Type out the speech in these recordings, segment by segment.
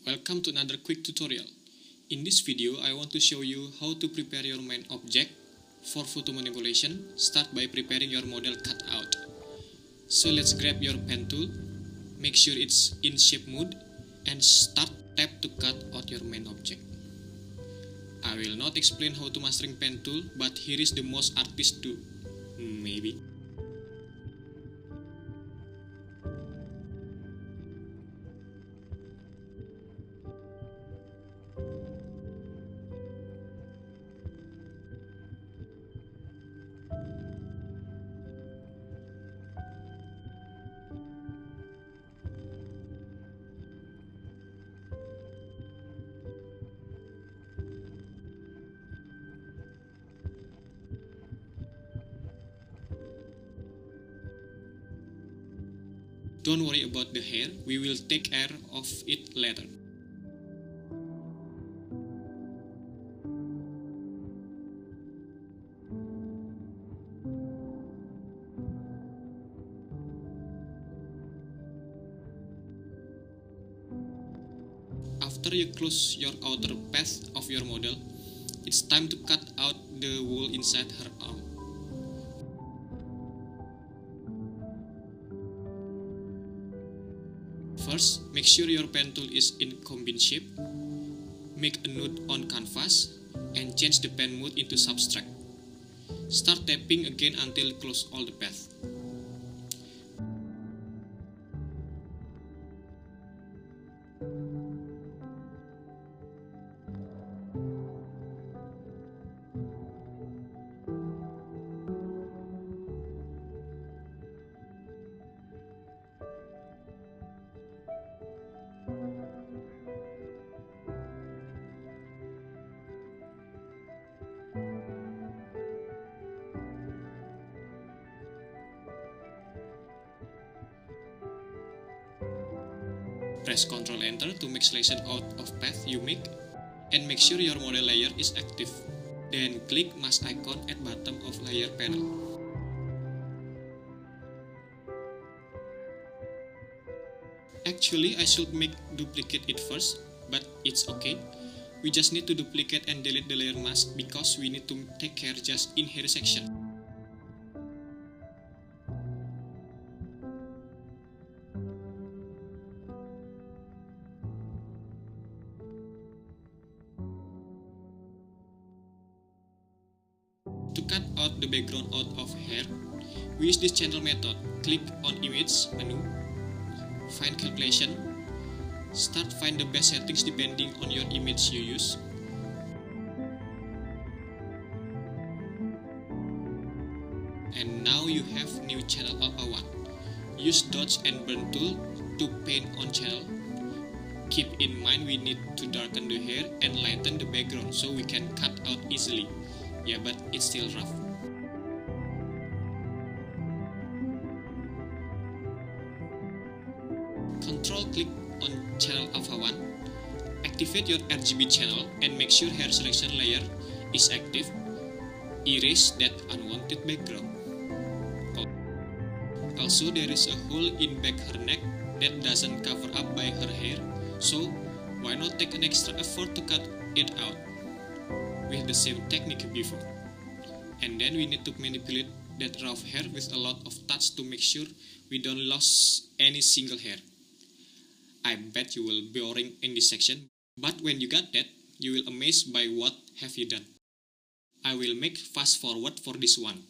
Welcome to another quick tutorial. In this video, I want to show you how to prepare your main object for photo manipulation. Start by preparing your model cutout. So let's grab your pen tool, make sure it's in shape mode, and start tap to cut out your main object. I will not explain how to mastering pen tool, but here is the most artists do. Maybe. Don't worry about the hair, we will take care of it later. After you close your outer path of your model, it's time to cut out the wool inside her arm. First, make sure your pen tool is in combine shape. Make a note on canvas and change the pen mode into subtract. Start tapping again until close all the path. Press Ctrl Enter to make selection out of path you make, and make sure your model layer is active. Then click mask icon at bottom of layer panel. Actually, I should make duplicate it first, but it's okay. We just need to duplicate and delete the layer mask because we need to take care just in hair section. To cut out the background out of hair, we use this channel method. Click on Image menu, find Calculation, find the best settings depending on your image you use. And now you have new channel alpha 1. Use dodge and burn tool to paint on channel. Keep in mind we need to darken the hair and lighten the background so we can cut out easily. Yeah, but it's still rough. Control click on channel alpha 1. Activate your RGB channel and make sure hair selection layer is active. Erase that unwanted background. Also, there is a hole in back her neck that doesn't cover up by her hair, so why not take an extra effort to cut it out with the same technique before. And then we need to manipulate that rough hair with a lot of touch to make sure we don't lose any single hair. I bet you will be boring in this section, but when you got that, you will amazed by what have you done. I will make fast forward for this one.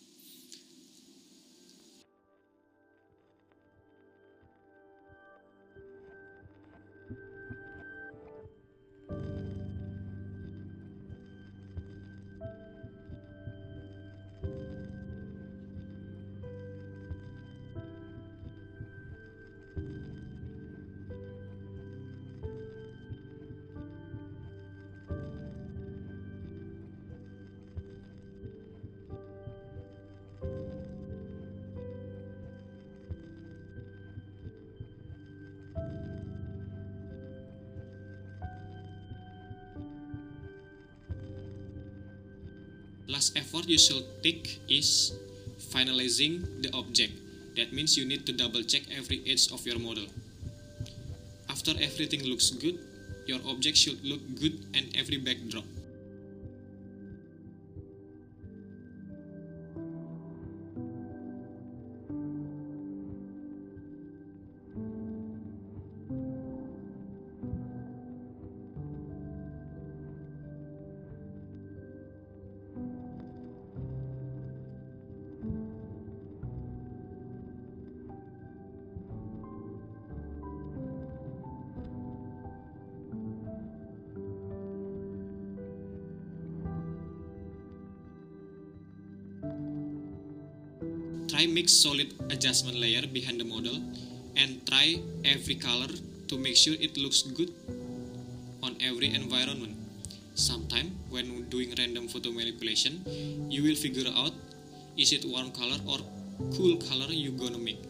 Last effort you should take is finalizing the object. That means you need to double check every edge of your model. After everything looks good, Your object should look good and every backdrop. Try mix solid adjustment layer behind the model and try every color to make sure it looks good on every environment. Sometime when doing random photo manipulation, you will figure out is it warm color or cool color you gonna make.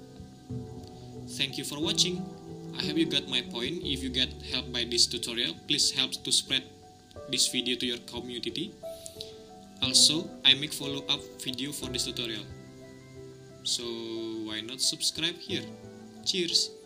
Thank you for watching. I hope you got my point. If you get help by this tutorial, please help to spread this video to your community. Also, I make follow-up video for this tutorial. So why not subscribe here? Cheers!